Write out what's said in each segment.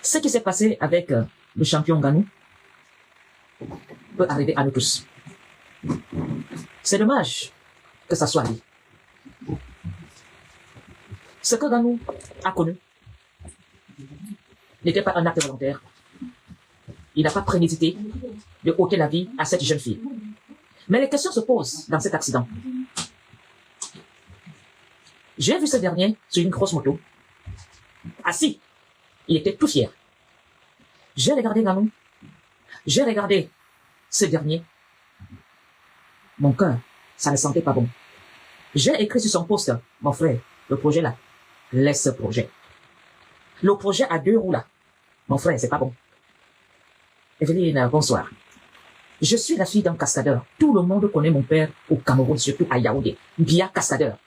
Ce qui s'est passé avec le champion Ganou peut arriver à nous tous. C'est dommage que ça soit lui. Ce que Ganou a connu n'était pas un acte volontaire. Il n'a pas prémédité de ôter la vie à cette jeune fille. Mais les questions se posent dans cet accident. J'ai vu ce dernier sur une grosse moto. Assis. Il était tout fier. J'ai regardé Ganou. J'ai regardé ce dernier. Mon cœur, ça ne sentait pas bon. J'ai écrit sur son poste, mon frère, le projet là, laisse ce projet. Le projet à 2 roues là, mon frère, c'est pas bon. Evelyne, bonsoir. Je suis la fille d'un cascadeur. Tout le monde connaît mon père au Cameroun, surtout à Yaoundé. Bien cascadeur.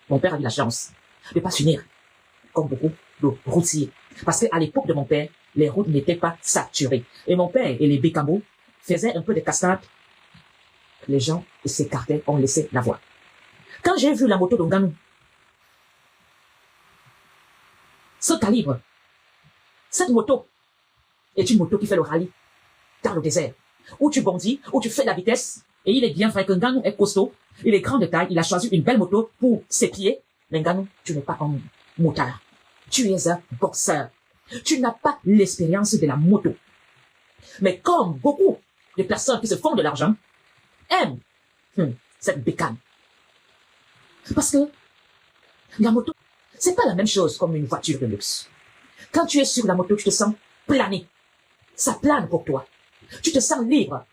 Mon père a eu la chance de pas finir comme beaucoup de routiers. Parce qu'à l'époque de mon père, les routes n'étaient pas saturées. Et mon père et les bécamos faisaient un peu de cascade. Les gens s'écartaient, on laissait la voie. Quand j'ai vu la moto de Ganou, ce calibre, cette moto est une moto qui fait le rallye dans le désert, où tu bondis, où tu fais la vitesse, et il est bien vrai que Ganou est costaud, il est grand de taille, il a choisi une belle moto pour ses pieds, mais Ganou, tu n'es pas un motard, tu es un boxeur, tu n'as pas l'expérience de la moto. Mais comme beaucoup de personnes qui se font de l'argent, aiment cette bécane. Parce que la moto, c'est pas la même chose comme une voiture de luxe. Quand tu es sur la moto, tu te sens planer. Ça plane pour toi. Tu te sens libre.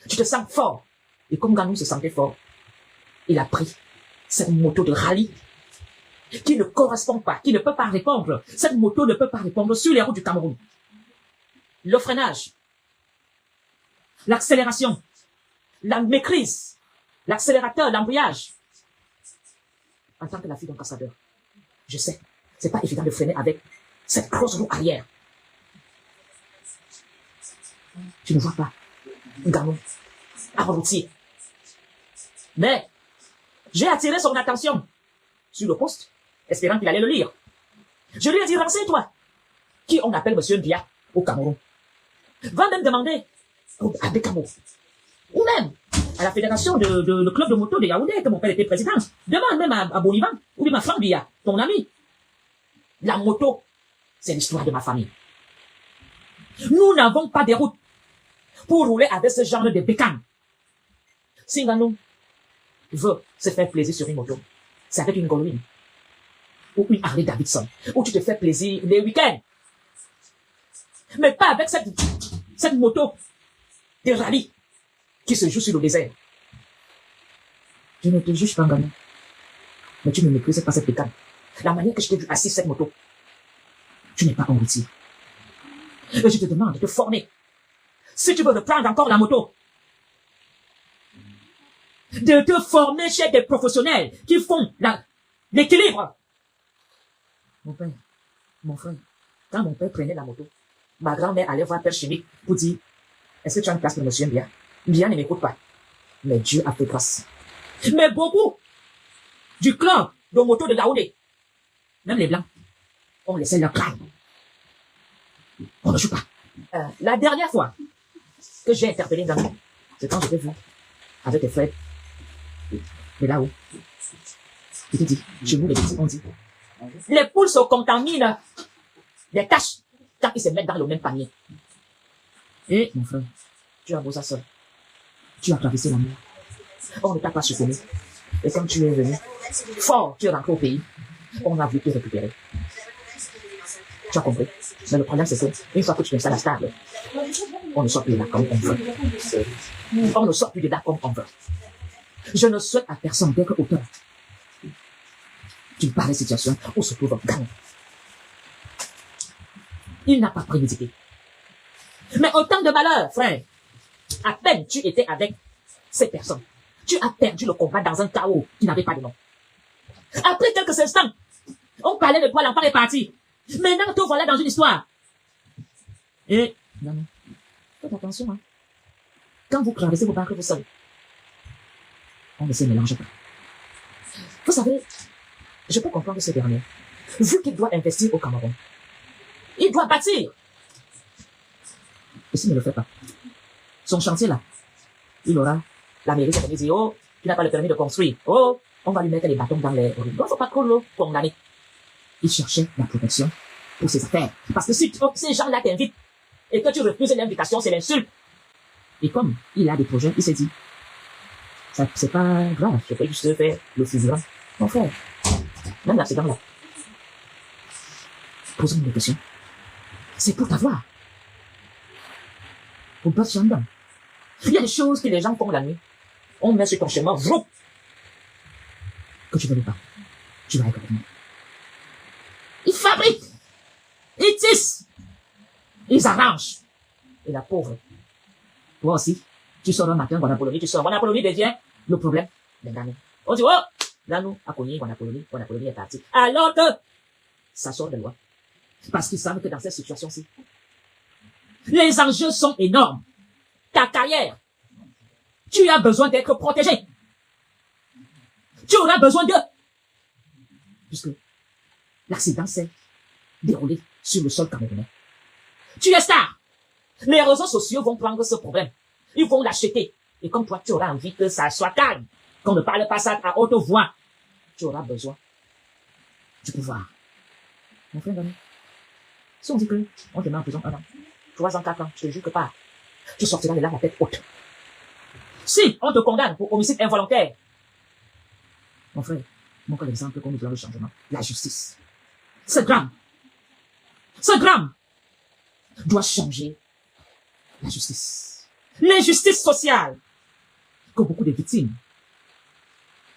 Tu te sens fort. Et comme Ganou se sentait fort, il a pris cette moto de rallye qui ne correspond pas, qui ne peut pas répondre. Cette moto ne peut pas répondre sur les routes du Cameroun. Le freinage, l'accélération, la maîtrise, l'accélérateur, l'embrayage. En tant que la fille d'un cascadeur, je sais, c'est pas évident de freiner avec cette grosse roue arrière. Tu ne vois pas Ganou à routier. Mais j'ai attiré son attention sur le poste, espérant qu'il allait le lire. Je lui ai dit, renseigne-toi, qui on appelle Monsieur Mbia au Cameroun. Va même demander à Bécamo, ou même à la fédération le club de moto de Yaoundé, que mon père était président. Demande même à Bonivan, ou bien à Franck Bia, ton ami. La moto, c'est l'histoire de ma famille. Nous n'avons pas de route pour rouler avec ce genre de bécane. Si Ganou veut se faire plaisir sur une moto, c'est avec une Goldwing ou une Harley Davidson, où tu te fais plaisir les week-ends. Mais pas avec cette moto de rallye qui se joue sur le désert. Je ne te juge pas, Ganou, mais tu ne maîtrises pas cette bécane. La manière que je t'ai vu assis cette moto, tu n'es pas un routier. Et je te demande de te former. Si tu veux reprendre encore la moto, de te former chez des professionnels qui font l'équilibre. Mon père, mon frère, quand mon père prenait la moto, ma grand-mère allait voir Père Chimique pour dire, est-ce que tu as une place pour Monsieur Mbia? Mbia ne m'écoute pas. Mais Dieu a fait grâce. Mais beaucoup du club de moto de Yaoundé, même les Blancs, on laissait leur crâne. On ne joue pas. La dernière fois que j'ai interpellé Ganou, c'est quand je t'ai vu avec tes frères. Mais là-haut, je te dis, chez nous les petits, on dit, les poules se contaminent des taches quand ils se mettent dans le même panier. Et mon frère, tu as beau ça seul. Tu as traversé la mer. On ne t'a pas soutenu. Et quand tu es venu, fort, tu es rentré au pays. On a voulu te récupérer. Tu as compris? Mais le problème, c'est que, une fois que tu t'installes stable, on ne sort plus de là comme on veut. On ne sort plus de là comme on veut. Je ne souhaite à personne d'être auteur d'une pareille situation où se trouve Ganou. Il n'a pas prémédité. Mais autant de malheur, frère. À peine tu étais avec ces personnes, tu as perdu le combat dans un chaos qui n'avait pas de nom. Après quelques instants, on parlait de toi, l'enfant est parti. Maintenant, te voilà dans une histoire. Et, Ganou, faites attention, hein. Quand vous traversez vos barres, vous savez, on ne se mélange pas. Vous savez, je peux comprendre ce dernier. Vu qu'il doit investir au Cameroun, Il doit bâtir. Et s'il ne le fait pas, son chantier là, il aura la mairie qui va dire, oh, tu n'as pas le permis de construire. Oh, on va lui mettre les bâtons dans les roues. Donc, faut pas trop le condamner. Il cherchait la protection pour ses affaires. Parce que si ces gens-là t'invitent et que tu refuses l'invitation, c'est l'insulte. Et comme il a des projets, il s'est dit, ça, c'est pas grave, je peux juste faire le figurant. Mon frère, même l'accident-là, posons-nous des questions. C'est pour t'avoir. Pour pas se rendre. Il y a des choses que les gens font la nuit. On met sur ton chemin, vroom. Que tu ne veux pas. Tu vas être avec moi. Ils fabriquent. Ils tissent. Ils arrangent. Et la pauvre. Toi aussi, tu sors un matin, Guanapoloni, tu sors. Guanapoloni devient le problème d'un gamin. On dit, oh, là, nous, à Cogny, Guanapoloni est parti. Alors que, ça sort de loi. Parce qu'ils savent que dans cette situation-ci, les enjeux sont énormes. Ta carrière, tu as besoin d'être protégé. Tu auras besoin d'eux. Puisque l'accident s'est déroulé sur le sol camerounais. Tu es star. Les réseaux sociaux vont prendre ce problème. Ils vont l'acheter. Et comme toi, tu auras envie que ça soit calme, qu'on ne parle pas ça à haute voix, tu auras besoin du pouvoir. Mon frère, si on dit que on te met en prison 1 an, 3 ans, 4 ans, je te jure que pas. Tu sortiras de là la tête haute. Si on te condamne pour homicide involontaire, mon frère, mon cas l'exemple qu'on nous donne le changement, la justice. Ce drame doit changer la justice. L'injustice sociale que beaucoup de victimes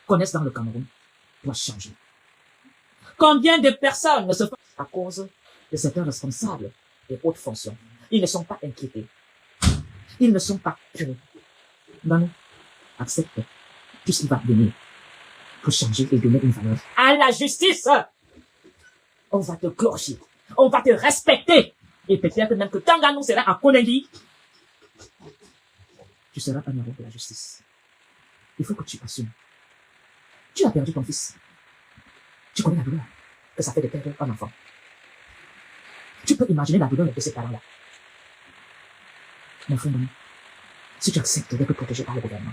connaissent dans le Cameroun doit changer. Combien de personnes ne se font à cause de certains responsables des hautes fonctions? Ils ne sont pas inquiétés. Ils ne sont pas punis. Non, accepte tout ce qui va venir pour changer et donner une valeur à la justice. On va te glorifier. On va te respecter. Et peut-être même que quand Ganou sera à Konengi, tu seras un héros de la justice. Il faut que tu assumes. Tu as perdu ton fils. Tu connais la douleur que ça fait de perdre un enfant. Tu peux imaginer la douleur de ces parents-là. Mon frère, si tu acceptes d'être protégé par le gouvernement,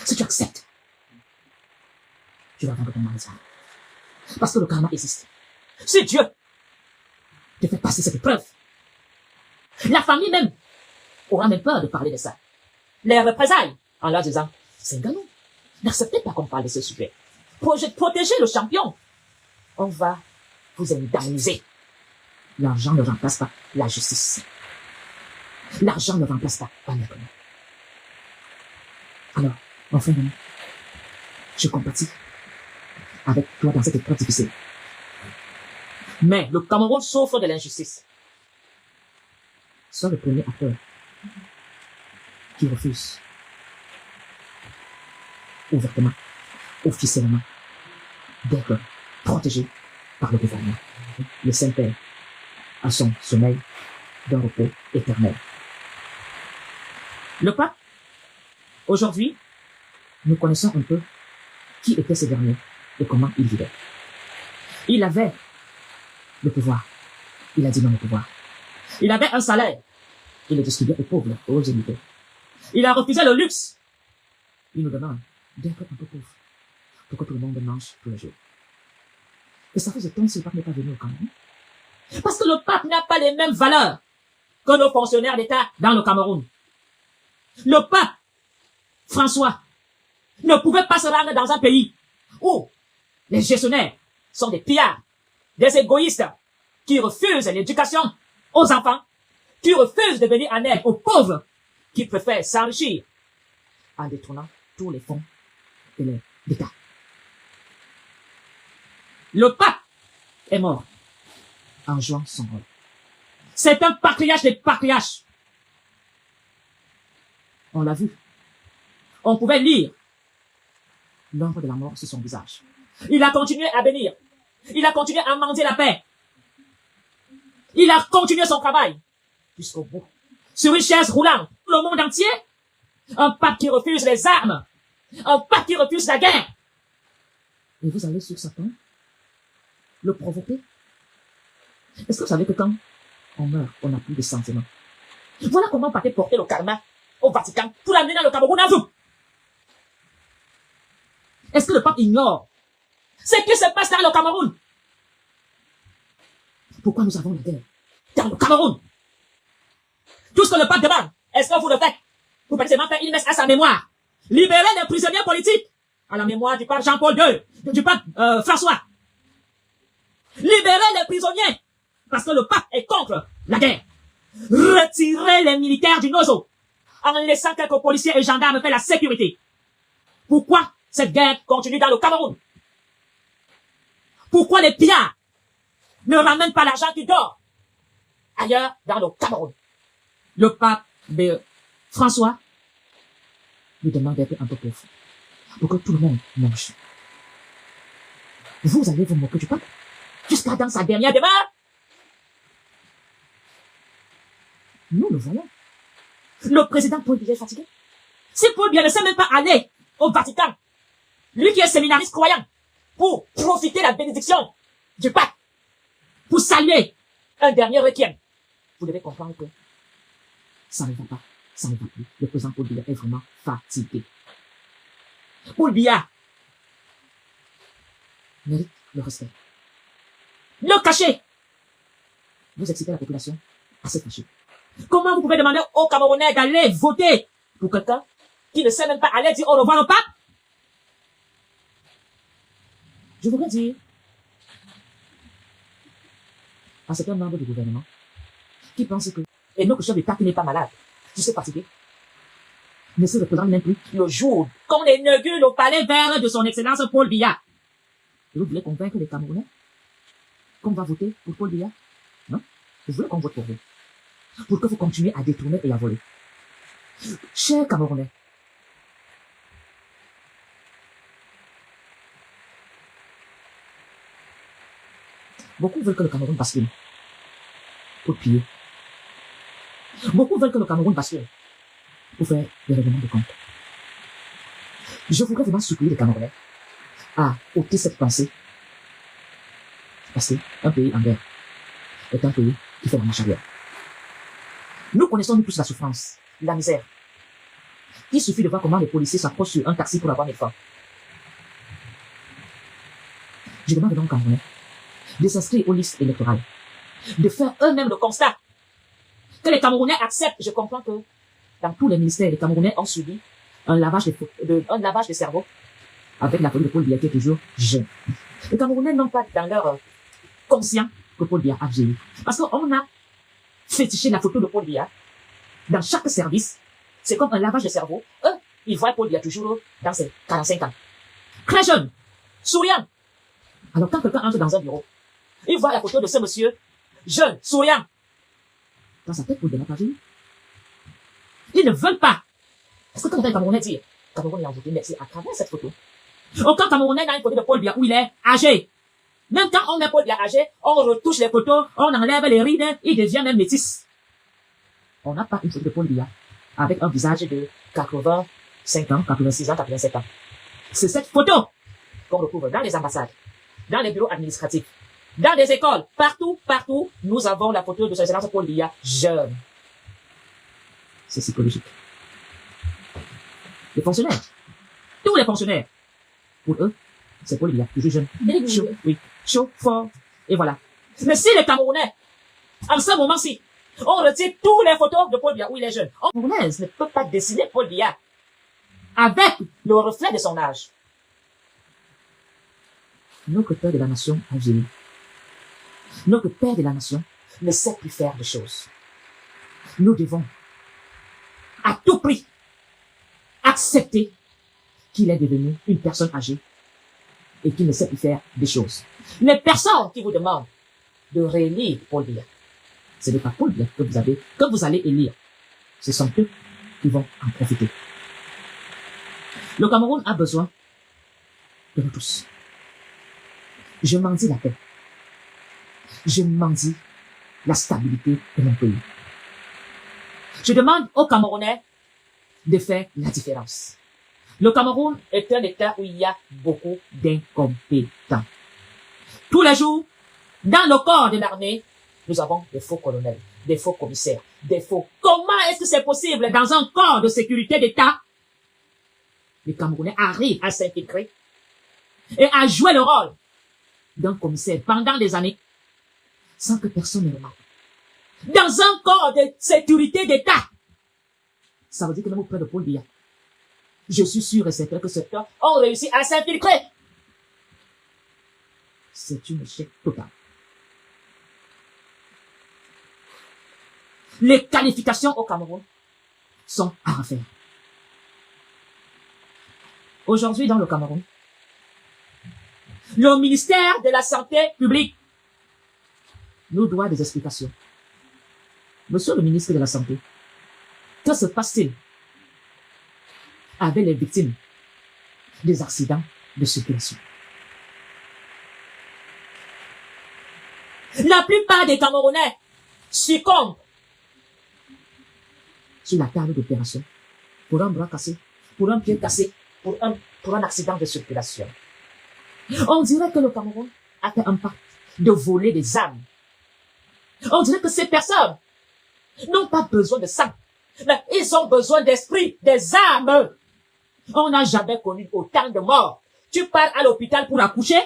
si tu acceptes, tu vas vendre ton mari. Parce que le karma existe. Si Dieu te fait passer cette épreuve, la famille même aura même peur de parler de ça. Les représailles, en leur disant, c'est Nganou, n'acceptez pas qu'on parle de ce sujet. Protégez le champion. On va vous indemniser. L'argent ne remplace pas la justice. L'argent ne remplace pas un être humain. Alors, enfin, je compatis avec toi dans cette épreuve difficile. Mais le Cameroun souffre de l'injustice. Sois le premier acteur qui refuse ouvertement, officiellement, d'être protégé par le gouvernement. Le Saint-Père a son sommeil d'un repos éternel. Le pape, aujourd'hui, nous connaissons un peu qui était ce dernier et comment il vivait. Il avait le pouvoir. Il a dit non au pouvoir. Il avait un salaire. Il le distribuait aux pauvres, aux invités. Il a refusé le luxe. Il nous demande d'être un peu pauvre pour que tout le monde mange tous les jours. Et ça faisait tant que le pape n'est pas venu au Cameroun. Parce que le pape n'a pas les mêmes valeurs que nos fonctionnaires d'État dans le Cameroun. Le pape, François, ne pouvait pas se rendre dans un pays où les gestionnaires sont des pillards, des égoïstes qui refusent l'éducation aux enfants, qui refusent de venir en aide aux pauvres, qui préfèrent s'enrichir en détournant tous les fonds de l'État. Le pape est mort en jouant son rôle. C'est un patriarche des patriarches. On l'a vu. On pouvait lire l'ombre de la mort sur son visage. Il a continué à bénir. Il a continué à mendier la paix. Il a continué son travail jusqu'au bout. Sur une chaise roulante, le monde entier. Un pape qui refuse les armes. Un pape qui refuse la guerre. Et vous allez sur sa tombe, le provoquer, Est-ce que vous savez que quand on meurt, on n'a plus de sentiments? Voilà comment on partait porter le karma au Vatican pour l'amener dans le Cameroun à vous. Est-ce que le pape ignore ce qui se passe dans le Cameroun? Pourquoi nous avons la guerre dans le Cameroun? Tout ce que le pape demande, est-ce que vous le faites? Vous pouvez seulement faire une messe à sa mémoire. Libérer les prisonniers politiques à la mémoire du pape Jean-Paul II, du pape François. Libérer les prisonniers parce que le pape est contre la guerre. Retirer les militaires du Nozo en laissant quelques policiers et gendarmes faire la sécurité. Pourquoi cette guerre continue dans le Cameroun? Pourquoi les pillards ne ramènent pas l'argent qui dort ailleurs dans le Cameroun? Le pape François lui demande d'être un peu pauvre pour que tout le monde mange. Vous allez vous moquer du pape jusqu'à dans sa dernière demeure? Nous le voyons. Le président Paul Biya est fatigué. Si Paul Biya ne sait même pas aller au Vatican, lui qui est séminariste croyant, pour profiter de la bénédiction du pape, pour saluer un dernier requiem, vous devez comprendre que ça ne va pas, ça ne va plus. Le président Paul Biya est vraiment fatigué. Paul Biya mérite le respect. Le cachet. Vous excitez la population à se fâcher. Comment vous pouvez demander aux Camerounais d'aller voter pour quelqu'un qui ne sait même pas aller dire au revoir au pape? Je voudrais dire à certains membres du gouvernement qui pensent que, et notre chef d'État qui n'est pas malade, qui s'est fatigué, ne se représente même plus le jour qu'on inaugure le palais vert de son excellence Paul Biya. Et vous voulez convaincre les Camerounais qu'on va voter pour Paul Biya? Non? Vous voulez qu'on vote pour vous? Pour que vous continuez à détourner et à voler. Chers Camerounais, beaucoup veulent que le Cameroun bascule pour piller. Beaucoup veulent que le Cameroun bascule pour faire des règlements de compte. Je voudrais vraiment supplier les Camerounais à ôter cette pensée. Parce qu'un pays en guerre est un pays qui fait la marche arrière. Nous connaissons nous tous la souffrance, la misère. Il suffit de voir comment les policiers s'approchent sur un taxi pour avoir des femmes. Je demande donc aux Camerounais de s'inscrire aux listes électorales, de faire eux-mêmes le constat que les Camerounais acceptent. Je comprends que dans tous les ministères, les Camerounais ont subi un lavage de cerveau avec la police de Paul Biya qui est toujours jeune. Les Camerounais n'ont pas dans leur conscient que Paul Biya a vieilli. Parce qu'on a fétiché la photo de Paul Biya dans chaque service. C'est comme un lavage de cerveau. Eux, ils voient Paul Biya toujours dans ses 45 ans. Très jeune, souriant. Alors quand quelqu'un entre dans un bureau, il voit la photo de ce monsieur, jeune, souriant. Dans sa tête, Paul Biya n'a pas vieilli. Ils ne veulent pas. Est-ce que quand les Camerounais disent, Cameroun a voté merci à travers cette photo. Aucun Camerounais n'a une photo de Paul Biya où il est âgé. Même quand on met Paul Biya âgé, on retouche les photos, on enlève les rides, il devient même métis. On n'a pas une photo de Paul Biya avec un visage de 85 ans, 86 ans, 87 ans. C'est cette photo qu'on retrouve dans les ambassades, dans les bureaux administratifs, dans les écoles, partout, nous avons la photo de son excellence Paul Biya jeune. C'est psychologique. Les fonctionnaires, tous les fonctionnaires, pour eux, c'est Paul Biya, toujours jeune. Chaud, oui, chaud, fort, et voilà. Mais si les Camerounais, en ce moment-ci, on retire toutes les photos de Paul Biya où il est jeune, les Camerounais ne peuvent pas dessiner Paul Biya avec le reflet de son âge. Notre père de la nation a vieilli. Notre père de la nation ne sait plus faire de choses. Nous devons, à tout prix, accepter qu'il est devenu une personne âgée et qu'il ne sait plus faire des choses. Les personnes qui vous demandent de réélire Paul Biya, ce n'est pas Paul Biya que vous allez élire. Ce sont eux qui vont en profiter. Le Cameroun a besoin de nous tous. Je mendie la paix. Je mendie la stabilité de mon pays. Je demande aux Camerounais de faire la différence. Le Cameroun est un État où il y a beaucoup d'incompétents. Tous les jours, dans le corps de l'armée, Nous avons des faux colonels, des faux commissaires, des faux... Comment est-ce que c'est possible dans un corps de sécurité d'État? Les Camerounais arrivent à s'intégrer et à jouer le rôle d'un commissaire pendant des années sans que personne ne remarque. Dans un corps de sécurité d'État. Ça veut dire que même auprès de Paul Biya, je suis sûr et certain que ces gens ont réussi à s'infiltrer. C'est une échec total. Les qualifications au Cameroun sont à refaire. Aujourd'hui, dans le Cameroun, le ministère de la Santé publique nous doit des explications. Monsieur le ministre de la Santé, que se passe-t-il avec les victimes des accidents de circulation? La plupart des Camerounais succombent sur la table d'opération pour un bras cassé, pour un pied cassé, pour un accident de circulation. On dirait que le Cameroun a fait un pacte de voler des âmes. On dirait que ces personnes n'ont pas besoin de sang, mais ils ont besoin d'esprit, des âmes. On n'a jamais connu autant de morts. Tu pars à l'hôpital pour accoucher,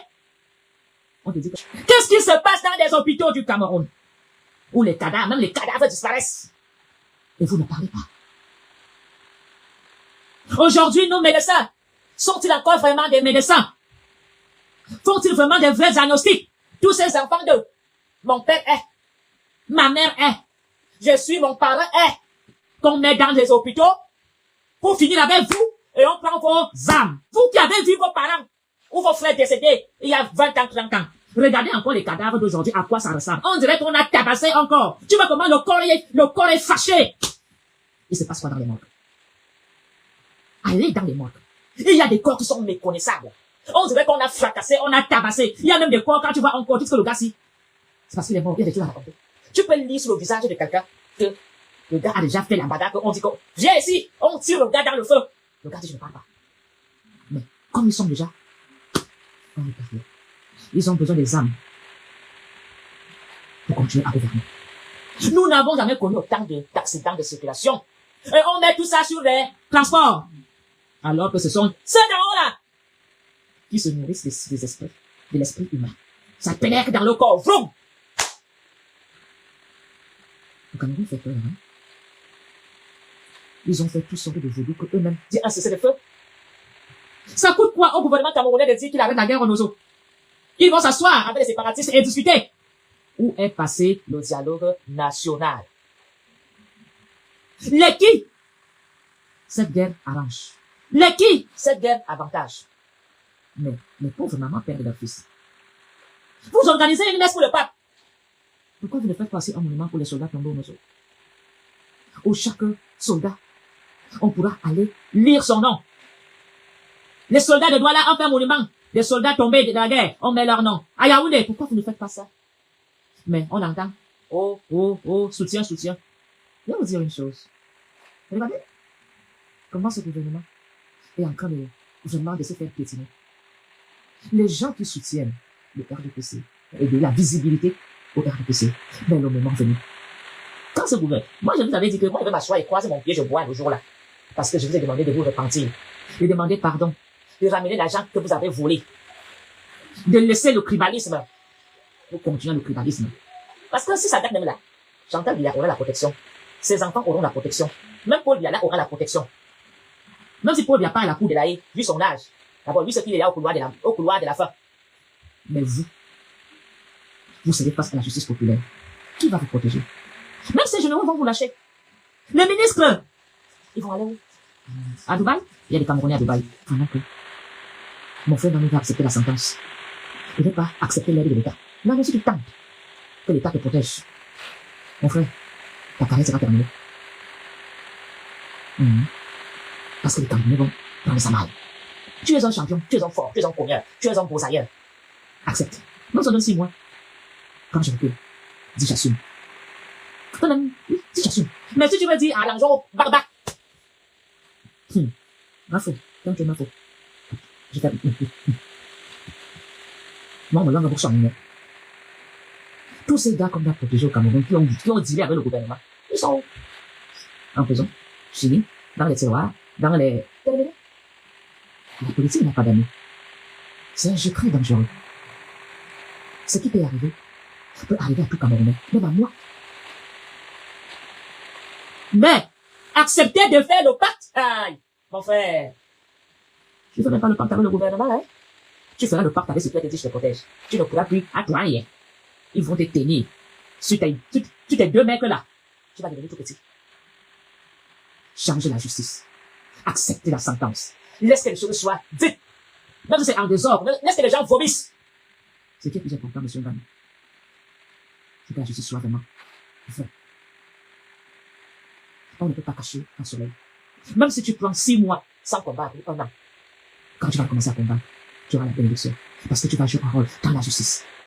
on te dit qu'est-ce qui se passe dans les hôpitaux du Cameroun? Où les cadavres, même les cadavres disparaissent. Et vous ne parlez pas. Aujourd'hui, nos médecins, sont-ils encore vraiment des médecins? Font-ils vraiment des vrais diagnostics? Tous ces enfants de mon père est, ma mère est, je suis mon parent est, qu'on met dans les hôpitaux pour finir avec vous et on prend vos âmes. Vous qui avez vu vos parents ou vos frères décédés il y a 20 ans, 30 ans. Regardez encore les cadavres d'aujourd'hui, à quoi ça ressemble. On dirait qu'on a tabassé encore. Tu vois comment le corps est fâché. Il se passe quoi dans les morgues? Allez dans les morgues. Il y a des corps qui sont méconnaissables. On dirait qu'on a fracassé, on a tabassé. Il y a même des corps, quand tu vois encore, tu dis que le gars, si, c'est parce qu'il est mort, il y a des choses à raconter. Tu peux lire sur le visage de quelqu'un que le gars a déjà fait la bada, qu'on dit que, viens ici, on tire le gars dans le feu. Le gars dit, je ne parle pas. Mais, comme ils sont déjà, on est parlé. Ils ont besoin des âmes pour continuer à gouverner. Nous n'avons jamais connu autant d'accidents de circulation. Et on met tout ça sur les transports. Alors que ce sont ceux d'en haut là qui se nourrissent des esprits, de l'esprit humain. Ça pénètre dans le corps. Vroom! Le Cameroun fait peur, hein? Ils ont fait tout sorte de vaudou que eux-mêmes disent un cessez-le-feu. Ça coûte quoi au gouvernement camerounais de dire qu'il arrête la guerre en Ozo? Ils vont s'asseoir avec les séparatistes et discuter. Où est passé le dialogue national? Les qui cette guerre arrange? Les qui cette guerre avantage? Mais les pauvres mamans perdent leur fils. Vous organisez une messe pour le pape. Pourquoi vous ne faites pas aussi un monument pour les soldats tombés au Nozo? Où chaque soldat, on pourra aller lire son nom. Les soldats de Douala ont fait un monument. Les soldats tombés de la guerre, on met leur nom. À Yaoundé, pourquoi vous ne faites pas ça? Mais on entend, oh, oh, oh, soutien, soutien. Je vais vous dire une chose. Regardez comment ce gouvernement est en train de vraiment de se faire piétiner. Les gens qui soutiennent le RDPC et de la visibilité au RDPC, mais le moment venu. Quand ce gouvernement, moi je vous avais dit que moi je vais m'asseoir et croiser mon pied, je bois le jour-là. Parce que je vous ai demandé de vous repentir, de demander pardon, de ramener l'argent que vous avez volé, de laisser le tribalisme, pour continuer le tribalisme. Parce que si ça date même là, j'entends qu'il y aura la protection. Ses enfants auront la protection. Même Paul Biya aura la protection. Même si Paul Biya pas à la cour de la haie, vu son âge. D'abord, lui, c'est qu'il est là au couloir de la fin. Mais vous serez face à la justice populaire. Qui va vous protéger? Même ces généraux vont vous lâcher. Les ministres, ils vont aller où? À Dubaï? Il y a des Camerounais à Dubaï. Pendant que mon frère va accepter la sentence. Il ne veut pas accepter l'aide de l'État. Là, aussi, tu tentes que l'État te protège. Mon frère, ta carrière sera terminée. Parce que les Camerounais vont prendre ça mal. Tu es un champion, tu es un fort, tu es un cogneur, tu es un brosailleur. Accepte. Non, ça donne 6 mois. Quand je recule, dis j'assume. Oui, dis j'assume. Mais si tu veux dire à l'argent, barba. Ma faute. Quand tu es ma faute. Je fais. Moi, on me l'a pour ça, tout ces gars qu'on a protégés au Cameroun qui ont dealé avec le gouvernement, ils sont en prison, chimie, dans les tiroirs, dans les... La politique n'a pas d'amis. C'est un jeu très dangereux. Ce qui peut arriver à tout Camerounais, même à moi. Mais, accepter de faire le pacte, aïe, mon frère. Tu ne fais même pas le pacte avec le gouvernement, hein. Tu feras le pacte avec ce qui a été dit, je te protège. Tu ne pourras plus à toi rien. Ils vont te tenir. Sur tes 2 mecs là, tu vas devenir tout petit. Changer la justice. Accepter la sentence. Laisse que les choses soient dites. Même si c'est en désordre, laisse que les gens vomissent. Ce qui est plus important, monsieur Ngani, c'est que la justice soit vraiment vraie. On ne peut pas cacher un soleil. Même si tu prends 6 mois sans combattre, 1 an, quand tu vas commencer à combattre, tu auras la bénédiction. Parce que tu vas jouer un rôle dans la justice.